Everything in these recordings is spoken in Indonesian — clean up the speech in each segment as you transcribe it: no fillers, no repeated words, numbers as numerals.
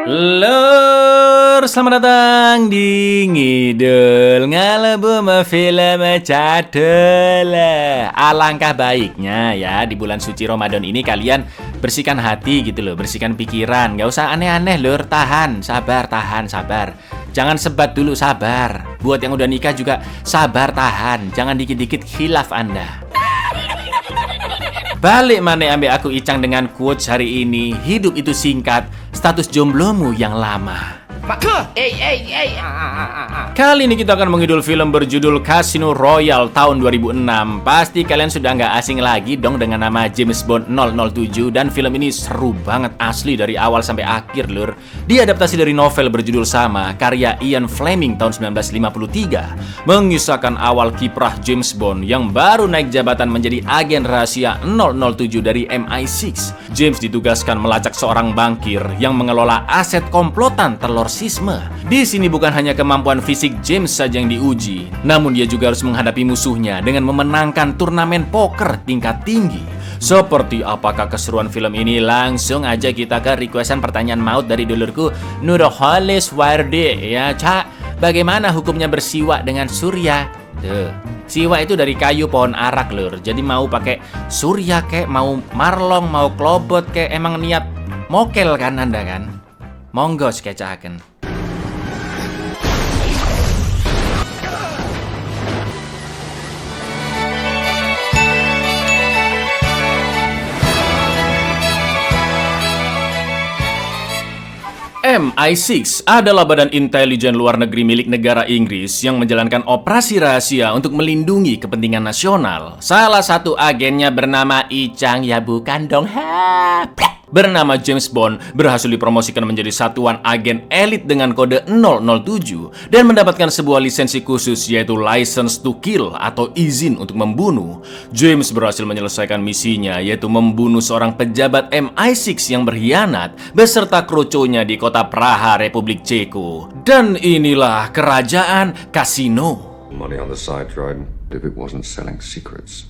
Lur, selamat datang di Ngidul Ngalebu Film Cadel. Alangkah baiknya ya di bulan suci Ramadan ini kalian bersihkan hati gitu loh, bersihkan pikiran. Gak usah aneh-aneh lur, tahan, sabar. Jangan sebat dulu, sabar. Buat yang udah nikah juga sabar, tahan. Jangan dikit-dikit khilaf Anda. Balik mana ambil aku Icang dengan quotes hari ini. Hidup itu singkat, status jomblomu yang lama. Kali ini kita akan mengidul film berjudul Casino Royale tahun 2006. Pasti kalian sudah nggak asing lagi dong dengan nama James Bond 007. Dan film ini seru banget asli dari awal sampai akhir lur. Diadaptasi dari novel berjudul sama, karya Ian Fleming tahun 1953. Mengisahkan awal kiprah James Bond yang baru naik jabatan menjadi agen rahasia 007 dari MI6. James ditugaskan melacak seorang bankir yang mengelola aset komplotan terorisme. Di sini bukan hanya kemampuan fisik James saja yang diuji, namun dia juga harus menghadapi musuhnya dengan memenangkan turnamen poker tingkat tinggi. Seperti apakah keseruan film ini? Langsung aja kita ke requestan pertanyaan maut dari dulurku Nurholis Wardi. Ya Cak, bagaimana hukumnya bersiwak dengan surya? Tuh, siwak itu dari kayu pohon arak lur. Jadi mau pakai surya kek, mau marlong, mau klobot kek, emang niat mokel kan Anda kan? Monggo skecahaken. MI6 adalah badan intelijen luar negeri milik negara Inggris yang menjalankan operasi rahasia untuk melindungi kepentingan nasional. Salah satu agennya bernama Icang, ya bukan dong, bernama James Bond berhasil dipromosikan menjadi satuan agen elit dengan kode 007 dan mendapatkan sebuah lisensi khusus yaitu License to Kill atau izin untuk membunuh. James berhasil menyelesaikan misinya yaitu membunuh seorang pejabat MI6 yang berkhianat beserta kroconya di kota Praha, Republik Ceko. Dan inilah kerajaan kasino. Money on the side, Dryden, if it wasn't selling secrets.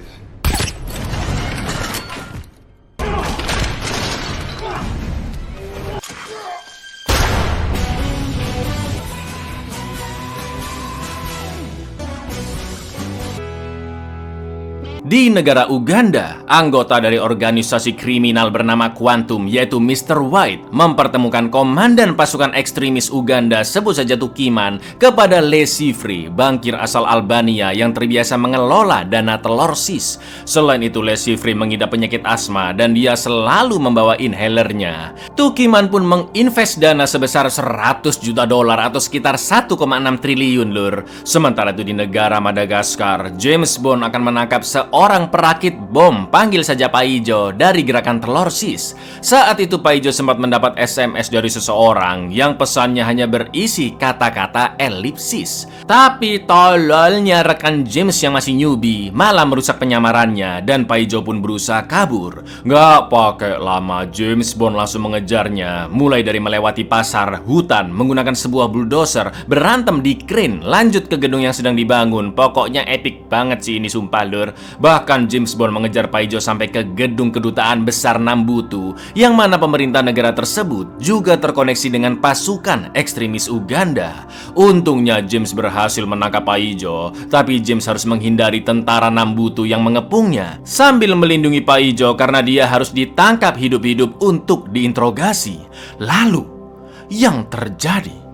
Di negara Uganda, anggota dari organisasi kriminal bernama Quantum yaitu Mr. White mempertemukan komandan pasukan ekstremis Uganda sebut saja Tukiman kepada Le Chiffre, bankir asal Albania yang terbiasa mengelola dana telorsis. Selain itu Le Chiffre mengidap penyakit asma dan dia selalu membawa inhalernya. Tukiman pun menginvest dana sebesar $100 juta atau sekitar 1,6 triliun lur. Sementara itu di negara Madagaskar, James Bond akan menangkap seorang perakit bom, panggil saja Paijo, dari gerakan telorsis. Saat itu Paijo sempat mendapat SMS dari seseorang yang pesannya hanya berisi kata-kata elipsis. Tapi tololnya rekan James yang masih newbie malah merusak penyamarannya dan Paijo pun berusaha kabur. Gak pakai lama, James Bond langsung mengejarnya, mulai dari melewati pasar, hutan, menggunakan sebuah bulldozer, berantem di crane, lanjut ke gedung yang sedang dibangun. Pokoknya epic banget sih ini sumpah lur. Bahkan James Bond mengejar Paijo sampai ke gedung kedutaan besar Nambutu, yang mana pemerintah negara tersebut juga terkoneksi dengan pasukan ekstremis Uganda. Untungnya James berhasil menangkap Paijo, tapi James harus menghindari tentara Nambutu yang mengepungnya sambil melindungi Paijo karena dia harus ditangkap hidup-hidup untuk diinterogasi. Lalu, yang terjadi?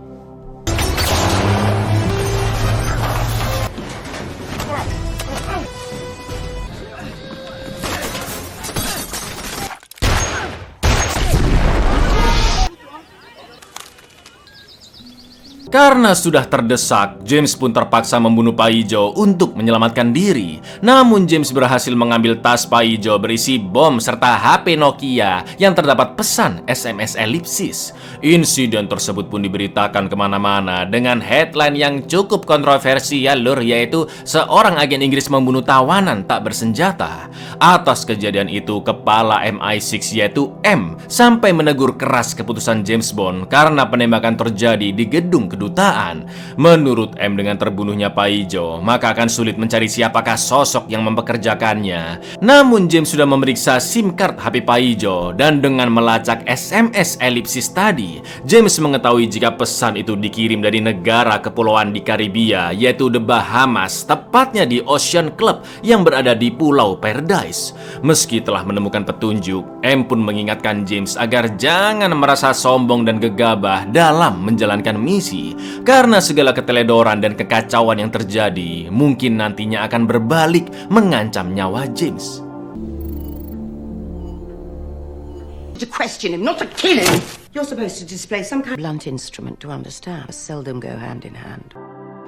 Karena sudah terdesak, James pun terpaksa membunuh Paijo untuk menyelamatkan diri. Namun James berhasil mengambil tas Paijo berisi bom serta HP Nokia yang terdapat pesan SMS elipsis. Insiden tersebut pun diberitakan kemana-mana dengan headline yang cukup kontroversial lur, yaitu seorang agen Inggris membunuh tawanan tak bersenjata. Atas kejadian itu, kepala MI6 yaitu M sampai menegur keras keputusan James Bond karena penembakan terjadi di gedung kedua kedutaan. Menurut M, dengan terbunuhnya Paijo, maka akan sulit mencari siapakah sosok yang mempekerjakannya. Namun James sudah memeriksa SIM card HP Paijo, dan dengan melacak SMS elipsis tadi, James mengetahui jika pesan itu dikirim dari negara kepulauan di Karibia, yaitu The Bahamas, tepatnya di Ocean Club yang berada di Pulau Paradise. Meski telah menemukan petunjuk, M pun mengingatkan James agar jangan merasa sombong dan gegabah dalam menjalankan misi, karena segala keteledoran dan kekacauan yang terjadi mungkin nantinya akan berbalik mengancam nyawa James. To question him, not to kill him. You're supposed to display some kind of blunt instrument to understand. Seldom go hand in hand.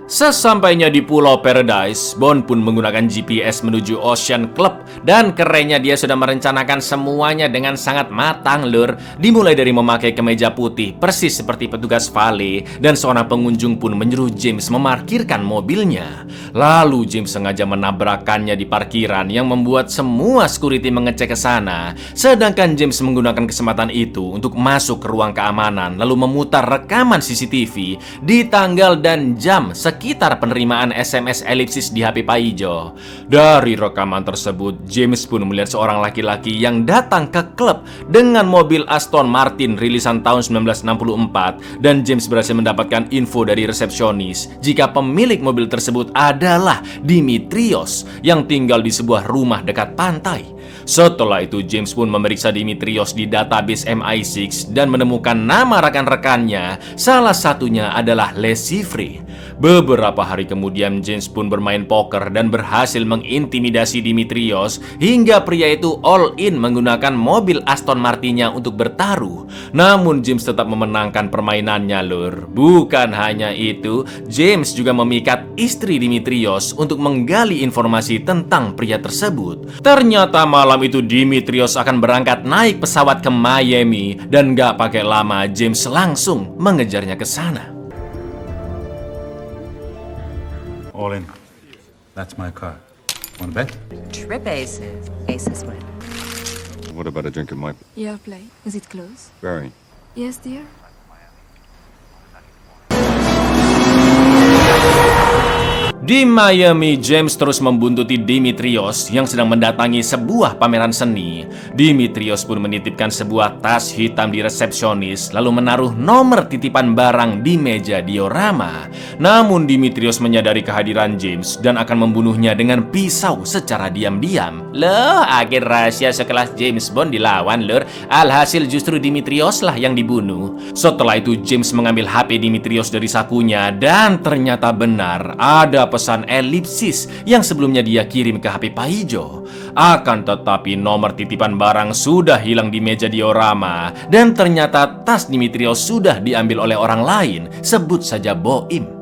Sesampainya di Pulau Paradise, Bond pun menggunakan GPS menuju Ocean Club, dan kerennya dia sudah merencanakan semuanya dengan sangat matang, lur. Dimulai dari memakai kemeja putih persis seperti petugas valet, dan seorang pengunjung pun menyuruh James memarkirkan mobilnya. Lalu James sengaja menabrakannya di parkiran yang membuat semua security mengecek ke sana. Sedangkan James menggunakan kesempatan itu untuk masuk ke ruang keamanan lalu memutar rekaman CCTV di tanggal dan jam sekitar penerimaan SMS elipsis di HP Paijo. Dari rekaman tersebut, James pun melihat seorang laki-laki yang datang ke klub dengan mobil Aston Martin rilisan tahun 1964, dan James berhasil mendapatkan info dari resepsionis jika pemilik mobil tersebut adalah Dimitrios yang tinggal di sebuah rumah dekat pantai. Setelah itu, James pun memeriksa Dimitrios di database MI6 dan menemukan nama rekan-rekannya, salah satunya adalah Les Chiffres. Beberapa hari kemudian, James pun bermain poker dan berhasil mengintimidasi Dimitrios hingga pria itu all in menggunakan mobil Aston Martinnya untuk bertaruh. Namun James tetap memenangkan permainannya, lur. Bukan hanya itu, James juga memikat istri Dimitrios untuk menggali informasi tentang pria tersebut. Ternyata malam itu Dimitrios akan berangkat naik pesawat ke Miami, dan gak pakai lama James langsung mengejarnya ke sana. All in. That's my car. Want to bet? Trip aces. Aces win. What about a drink at my... Your play. Is it close? Very. Yes, dear. Di Miami, James terus membuntuti Dimitrios yang sedang mendatangi sebuah pameran seni. Dimitrios pun menitipkan sebuah tas hitam di resepsionis, lalu menaruh nomor titipan barang di meja diorama. Namun Dimitrios menyadari kehadiran James dan akan membunuhnya dengan pisau secara diam-diam. Loh, agen rahasia sekelas James Bond dilawan, lur. Alhasil justru Dimitrios lah yang dibunuh. Setelah itu James mengambil HP Dimitrios dari sakunya, dan ternyata benar ada pesan elipsis yang sebelumnya dia kirim ke HP Paijo. Akan tetapi nomor titipan barang sudah hilang di meja diorama, dan ternyata tas Dimitrios sudah diambil oleh orang lain, sebut saja Boim.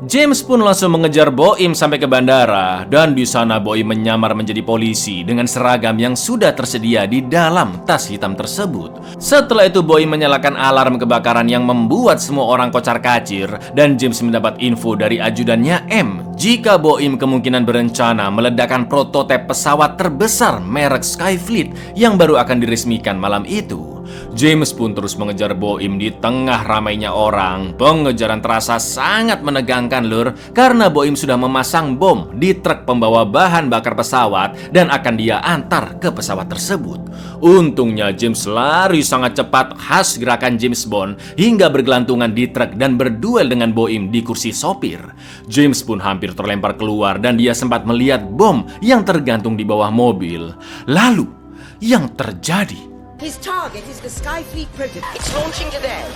James pun langsung mengejar Boim sampai ke bandara, dan di sana Boim menyamar menjadi polisi dengan seragam yang sudah tersedia di dalam tas hitam tersebut. Setelah itu Boim menyalakan alarm kebakaran yang membuat semua orang kocar-kacir, dan James mendapat info dari ajudannya M jika Boim kemungkinan berencana meledakkan prototipe pesawat terbesar merek Skyfleet yang baru akan diresmikan malam itu. James pun terus mengejar Boim di tengah ramainya orang. Pengejaran terasa sangat menegangkan, lur, karena Boim sudah memasang bom di truk pembawa bahan bakar pesawat dan akan dia antar ke pesawat tersebut. Untungnya James lari sangat cepat khas gerakan James Bond hingga bergelantungan di truk dan berduel dengan Boim di kursi sopir. James pun hampir terlempar keluar dan dia sempat melihat bom yang tergantung di bawah mobil. Lalu, yang terjadi... His target is the Skyfleet prototype. It's launching today.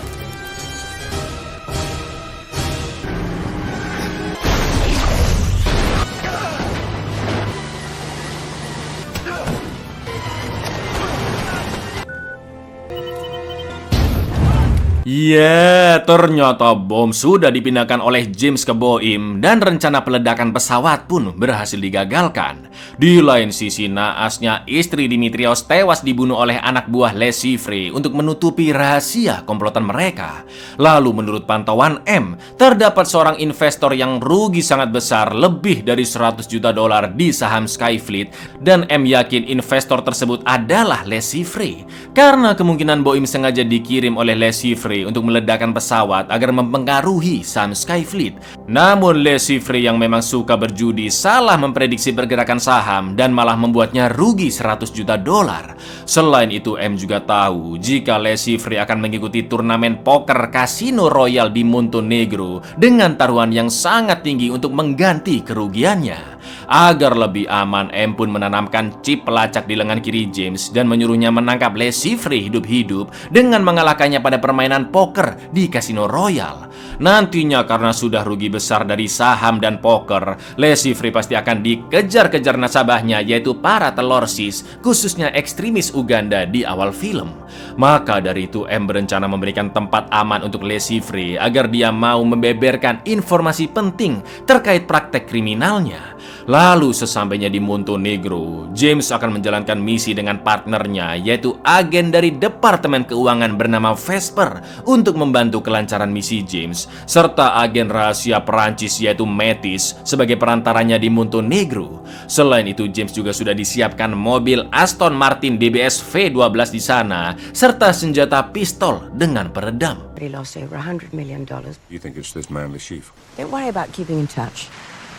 Ya, ternyata bom sudah dipindahkan oleh James ke Boeing dan rencana peledakan pesawat pun berhasil digagalkan. Di lain sisi, naasnya istri Dimitrios tewas dibunuh oleh anak buah Le Chiffre untuk menutupi rahasia komplotan mereka. Lalu menurut pantauan M, terdapat seorang investor yang rugi sangat besar, lebih dari 100 juta dolar di saham Skyfleet, dan M yakin investor tersebut adalah Le Chiffre. Karena kemungkinan Boeing sengaja dikirim oleh Le Chiffre untuk meledakkan pesawat agar mempengaruhi saham Skyfleet. Namun Le Chiffre yang memang suka berjudi salah memprediksi pergerakan saham dan malah membuatnya rugi 100 juta dolar. Selain itu, M juga tahu jika Le Chiffre akan mengikuti turnamen poker Casino Royale di Montenegro dengan taruhan yang sangat tinggi untuk mengganti kerugiannya. Agar lebih aman, M pun menanamkan chip pelacak di lengan kiri James dan menyuruhnya menangkap Le Chiffre hidup-hidup dengan mengalahkannya pada permainan poker di Casino Royale. Nantinya karena sudah rugi besar dari saham dan poker, Le Chiffre pasti akan dikejar-kejar nasabahnya, yaitu para telorsis, khususnya ekstremis Uganda di awal film. Maka dari itu M berencana memberikan tempat aman untuk Le Chiffre agar dia mau membeberkan informasi penting terkait praktek kriminalnya. Lalu sesampainya di Montenegro, James akan menjalankan misi dengan partnernya, yaitu agen dari Departemen Keuangan bernama Vesper untuk membantu kelancaran misi James, serta agen rahasia Perancis yaitu Metis sebagai perantaranya di Montenegro. Selain itu, James juga sudah disiapkan mobil Aston Martin DBS V12 di sana, serta senjata pistol dengan peredam. He lost over $100 million. You think it's this man, Le Chiffre? Don't worry about keeping in touch.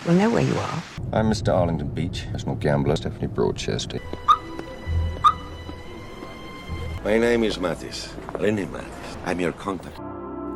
We'll know where you are. I'm Mr. Arlington Beach, national gambler, Stephanie Broadchester. My name is Mattis, Lenny Mattis. I'm your contact.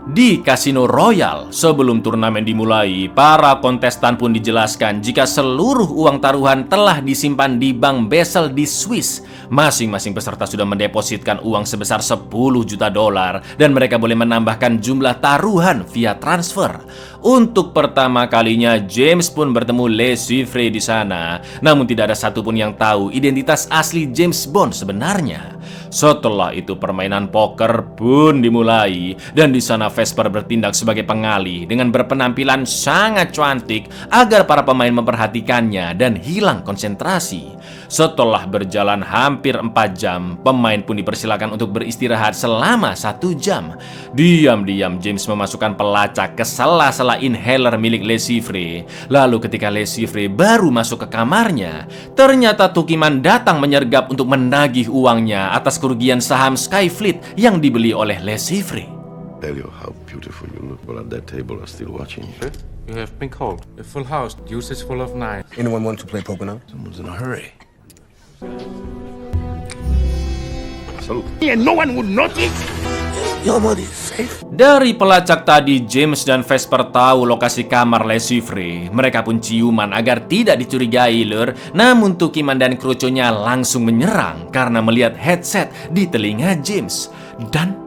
Di Casino Royale, sebelum turnamen dimulai, para kontestan pun dijelaskan jika seluruh uang taruhan telah disimpan di bank Basel di Swiss. Masing-masing peserta sudah mendepositkan uang sebesar 10 juta dolar dan mereka boleh menambahkan jumlah taruhan via transfer. Untuk pertama kalinya, James pun bertemu Le Chiffre di sana. Namun tidak ada satupun yang tahu identitas asli James Bond sebenarnya. Setelah itu permainan poker pun dimulai dan di sana Vesper bertindak sebagai pengalih dengan berpenampilan sangat cantik agar para pemain memperhatikannya dan hilang konsentrasi. Setelah berjalan hampir 4 jam, pemain pun dipersilakan untuk beristirahat selama 1 jam. Diam-diam James memasukkan pelacak ke sela-sela inhaler milik Le Chiffre. Lalu ketika Le Chiffre baru masuk ke kamarnya, ternyata Tukiman datang menyergap untuk menagih uangnya atas kerugian saham Skyfleet yang dibeli oleh Le Chiffre. Tell you how beautiful you look while at that table are still watching you. You have been called. A full house. Use is full of knives. Anyone want to play poker now? Someone's in a hurry. Salute. Your money is safe. Dari pelacak tadi, James dan Vesper tahu lokasi kamar Le Chiffre. Mereka pun ciuman agar tidak dicurigai lur. Namun Tukiman dan kroconya langsung menyerang karena melihat headset di telinga James. Dan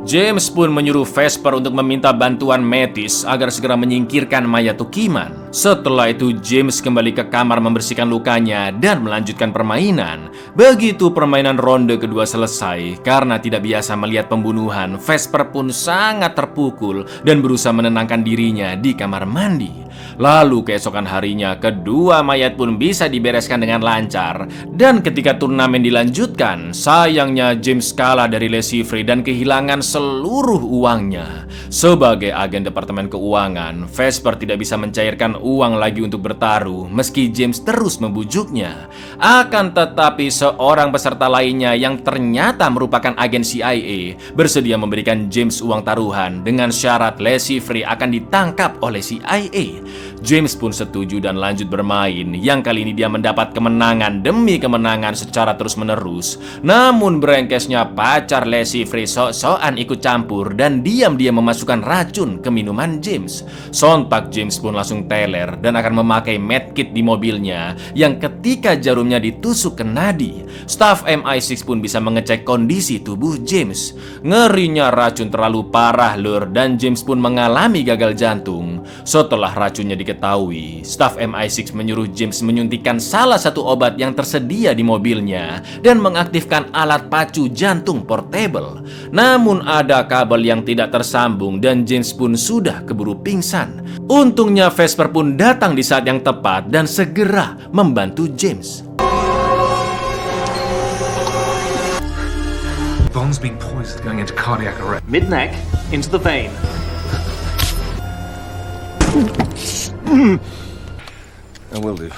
James pun menyuruh Vesper untuk meminta bantuan Metis agar segera menyingkirkan mayat Tukiman. Setelah itu James kembali ke kamar membersihkan lukanya dan melanjutkan permainan. Begitu permainan ronde kedua selesai, karena tidak biasa melihat pembunuhan, Vesper pun sangat terpukul dan berusaha menenangkan dirinya di kamar mandi. Lalu keesokan harinya, kedua mayat pun bisa dibereskan dengan lancar. Dan ketika turnamen dilanjutkan, sayangnya James kalah dari Le Chiffre dan kehilangan seluruh uangnya. Sebagai agen Departemen Keuangan, Vesper tidak bisa mencairkan uang lagi untuk bertaruh meski James terus membujuknya. Akan tetapi seorang peserta lainnya yang ternyata merupakan agen CIA bersedia memberikan James uang taruhan dengan syarat Le Chiffre akan ditangkap oleh CIA. James pun setuju dan lanjut bermain. Yang kali ini dia mendapat kemenangan demi kemenangan secara terus-menerus. Namun brengkesnya pacar Le Chiffre sok-sokan ikut campur dan diam-diam memasukkan racun ke minuman James. Sontak James pun langsung teler teler dan akan memakai medkit di mobilnya yang ketika jarumnya ditusuk ke nadi, staf MI6 pun bisa mengecek kondisi tubuh James. Ngerinya racun terlalu parah lur, dan James pun mengalami gagal jantung. Setelah racunnya diketahui, staf MI6 menyuruh James menyuntikkan salah satu obat yang tersedia di mobilnya dan mengaktifkan alat pacu jantung portable. Namun ada kabel yang tidak tersambung dan James pun sudah keburu pingsan. Untungnya Vesper pun datang di saat yang tepat dan segera membantu James. Bond's been poisoned going into cardiac arrest. Mid-neck, into the vein. I will do.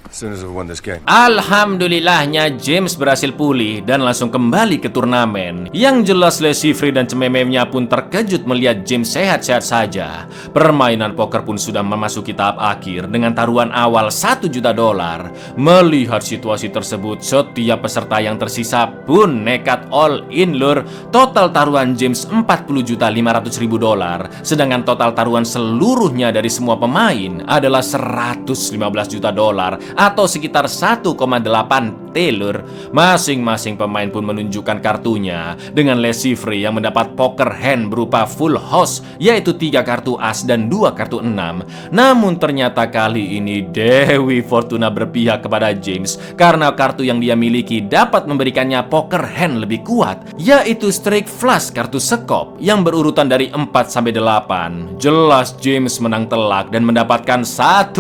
As soon as I've won this game. Alhamdulillahnya James berhasil pulih dan langsung kembali ke turnamen. Yang jelas Le Chiffre dan cemememnya pun terkejut melihat James sehat-sehat saja. Permainan poker pun sudah memasuki tahap akhir dengan taruhan awal $1 juta. Melihat situasi tersebut, setiap peserta yang tersisa pun nekat all in lur. Total taruhan James $40.500.000, sedangkan total taruhan seluruhnya dari semua pemain adalah $115 juta atau sekitar 1,8 T lur. Masing-masing pemain pun menunjukkan kartunya dengan Le Chiffre yang mendapat poker hand berupa full house, yaitu 3 kartu as dan 2 kartu 6. Namun ternyata kali ini Dewi Fortuna berpihak kepada James karena kartu yang dia miliki dapat memberikannya poker hand lebih kuat, yaitu straight flush kartu sekop yang berurutan dari 4 sampai 8. Jelas James menang telak dan mendapatkan 1,8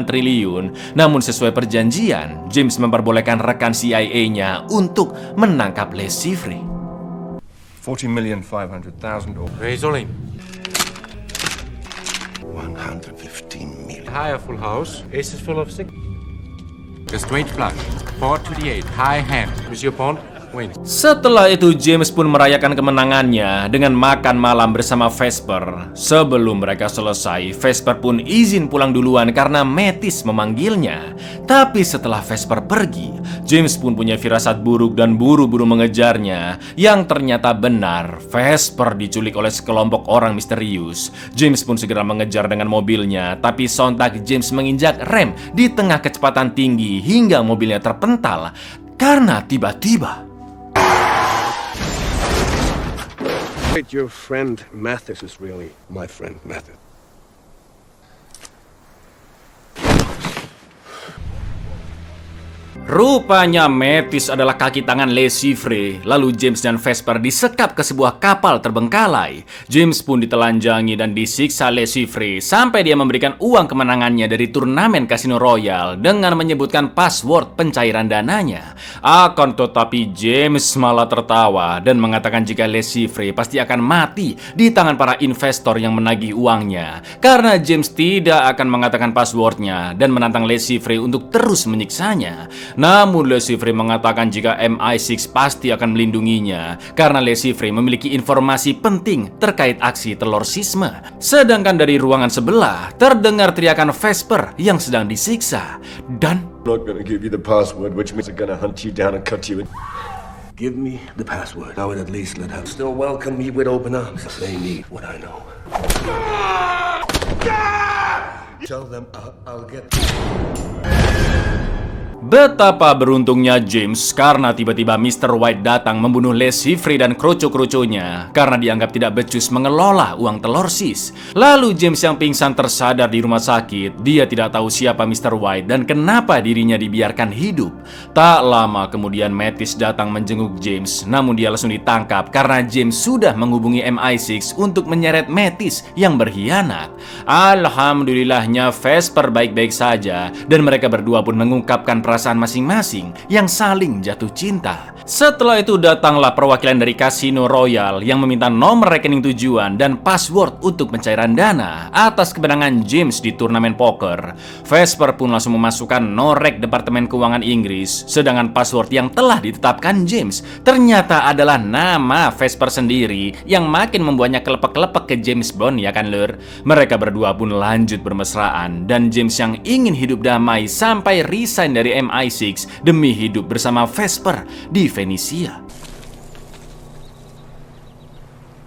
triliun. Namun sesuai perjanjian, James memperbolehkan rekan CIA-nya untuk menangkap Le Chiffre. 40,500,000 or Raise all in. 115 million. Higher full house. Ace is full of 6. The straight flush. 4 to the 8. High hand. Monsieur Pond wins. Setelah itu James pun merayakan kemenangannya dengan makan malam bersama Vesper. Sebelum mereka selesai, Vesper pun izin pulang duluan karena Mattis memanggilnya. Tapi setelah Vesper pergi, James pun punya firasat buruk dan buru-buru mengejarnya. Yang ternyata benar, Vesper diculik oleh sekelompok orang misterius. James pun segera mengejar dengan mobilnya, tapi sontak James menginjak rem di tengah kecepatan tinggi hingga mobilnya terpental. Karena tiba-tiba Your friend Mathis is really my friend Mathis. rupanya Mattis adalah kaki tangan Le Chiffre. Lalu James dan Vesper disekap ke sebuah kapal terbengkalai. James pun ditelanjangi dan disiksa Le Chiffre sampai dia memberikan uang kemenangannya dari turnamen Casino Royale dengan menyebutkan password pencairan dananya. Akan tetapi James malah tertawa dan mengatakan jika Le Chiffre pasti akan mati di tangan para investor yang menagih uangnya, karena James tidak akan mengatakan passwordnya dan menantang Le Chiffre untuk terus menyiksanya. Namun Le Chiffre mengatakan jika MI6 pasti akan melindunginya karena Le Chiffre memiliki informasi penting terkait aksi telorsisme. Sedangkan dari ruangan sebelah terdengar teriakan Vesper yang sedang disiksa. Dan I'm not gonna give you the password, which means I'm gonna hunt you down and cut you in. Give me the password. I would at least let her still welcome me with open arms. They need what I know. Tell them I'll get. betapa beruntungnya James karena tiba-tiba Mr. White datang membunuh Le Chiffre dan kroco-kroconya karena dianggap tidak becus mengelola uang telur sis. Lalu James yang pingsan tersadar di rumah sakit. Dia tidak tahu siapa Mr. White dan kenapa dirinya dibiarkan hidup. Tak lama kemudian Mattis datang menjenguk James, namun dia langsung ditangkap karena James sudah menghubungi MI6 untuk menyeret Mattis yang berkhianat. Alhamdulillahnya Vesper baik-baik saja dan mereka berdua pun mengungkapkan perasaan masing-masing yang saling jatuh cinta. Setelah itu datanglah perwakilan dari Casino Royale yang meminta nomor rekening tujuan dan password untuk pencairan dana atas kemenangan James di turnamen poker. Vesper pun langsung memasukkan norek Departemen Keuangan Inggris, sedangkan password yang telah ditetapkan James ternyata adalah nama Vesper sendiri yang makin membuatnya kelepek-kelepek ke James Bond, ya kan lur? Mereka berdua pun lanjut bermesraan dan James yang ingin hidup damai sampai resign dari MI6 demi hidup bersama Vesper di Venesia.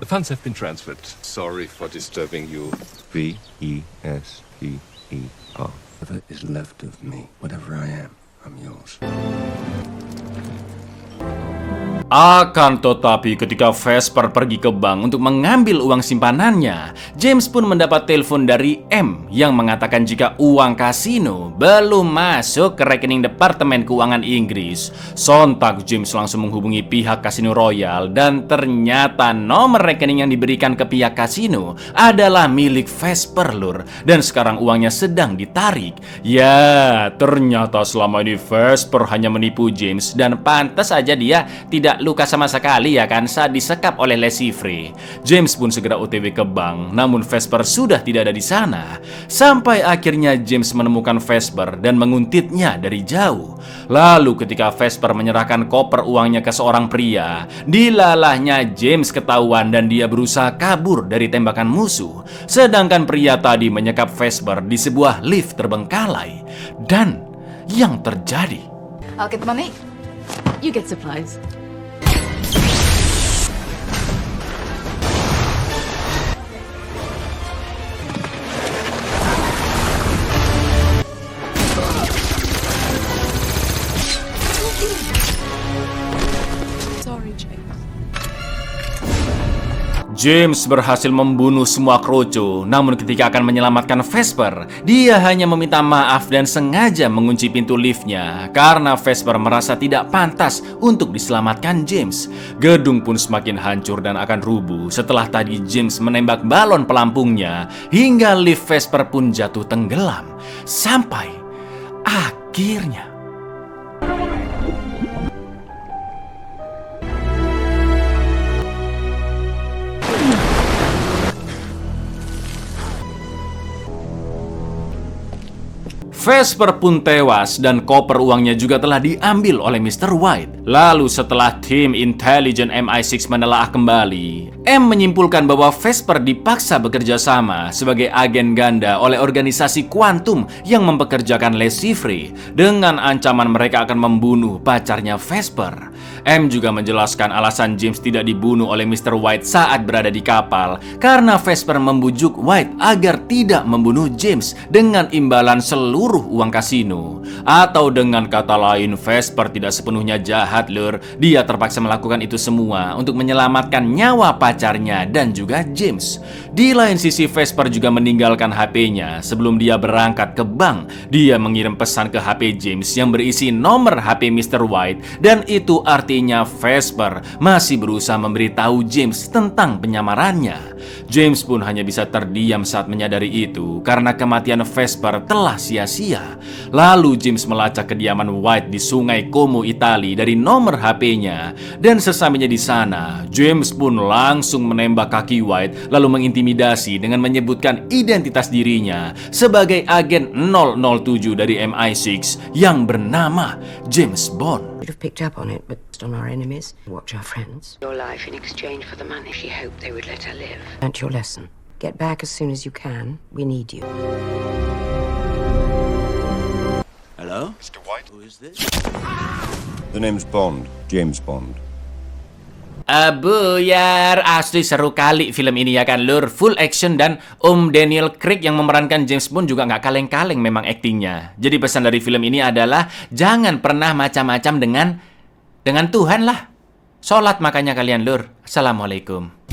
The funds have been transferred. Sorry for disturbing you. VES. F-E-E-R. Whatever is left of me, whatever I am, I'm yours. Akan tetapi ketika Vesper pergi ke bank untuk mengambil uang simpanannya, James pun mendapat telepon dari M yang mengatakan jika uang kasino belum masuk ke rekening Departemen Keuangan Inggris. Sontak James langsung menghubungi pihak Kasino Royal dan ternyata nomor rekening yang diberikan ke pihak kasino adalah milik Vesper, lur. Dan sekarang uangnya sedang ditarik. Ya, ternyata selama ini Vesper hanya menipu James dan pantas saja dia tidak luka sama sekali ya kan saat disekap oleh Le Chiffre. James pun segera OTW ke bank, namun Vesper sudah tidak ada di sana. Sampai akhirnya James menemukan Vesper dan menguntitnya dari jauh. Lalu ketika Vesper menyerahkan koper uangnya ke seorang pria, dilalahnya James ketahuan dan dia berusaha kabur dari tembakan musuh. Sedangkan pria tadi menyekap Vesper di sebuah lift terbengkalai. Dan yang terjadi, I'll get the money. You get supplies. James berhasil membunuh semua kroco, namun ketika akan menyelamatkan Vesper, dia hanya meminta maaf dan sengaja mengunci pintu liftnya karena Vesper merasa tidak pantas untuk diselamatkan James. Gedung pun semakin hancur dan akan rubuh setelah tadi James menembak balon pelampungnya hingga lift Vesper pun jatuh tenggelam. Sampai akhirnya Vesper pun tewas dan koper uangnya juga telah diambil oleh Mr. White. Lalu setelah tim intelijen MI6 menelaah kembali, M menyimpulkan bahwa Vesper dipaksa bekerja sama sebagai agen ganda oleh organisasi kuantum yang mempekerjakan Le Chiffre dengan ancaman mereka akan membunuh pacarnya Vesper. M juga menjelaskan alasan James tidak dibunuh oleh Mr. White saat berada di kapal karena Vesper membujuk White agar tidak membunuh James dengan imbalan seluruh uang kasino. Atau dengan kata lain, Vesper tidak sepenuhnya jahat, lur. Dia terpaksa melakukan itu semua untuk menyelamatkan nyawa pacarnya dan juga James. Di lain sisi, Vesper juga meninggalkan HP-nya sebelum dia berangkat ke bank. Dia mengirim pesan ke HP James yang berisi nomor HP Mr. White dan itu artinya Vesper masih berusaha memberitahu James tentang penyamarannya. James pun hanya bisa terdiam saat menyadari itu karena kematian Vesper telah sia-sia. Lalu James melacak kediaman White di Sungai Como, Italia dari nomor HP-nya. Dan sesampainya di sana, James pun langsung menembak kaki White lalu mengintimidasi dengan menyebutkan identitas dirinya sebagai agen 007 dari MI6 yang bernama James Bond. Would have picked up on it, but on our enemies, watch our friends. Your life in exchange for the money. She hoped they would let her live. Learned your lesson. Get back as soon as you can. We need you. Hello? Mr. White? Who is this? The name's Bond. James Bond. Buyar, asli seru kali film ini ya kan, lur. Full action dan Om Daniel Craig yang memerankan James Bond juga nggak kaleng-kaleng memang aktingnya. Jadi pesan dari film ini adalah jangan pernah macam-macam dengan Tuhan lah. Sholat makanya kalian, lur. Assalamualaikum.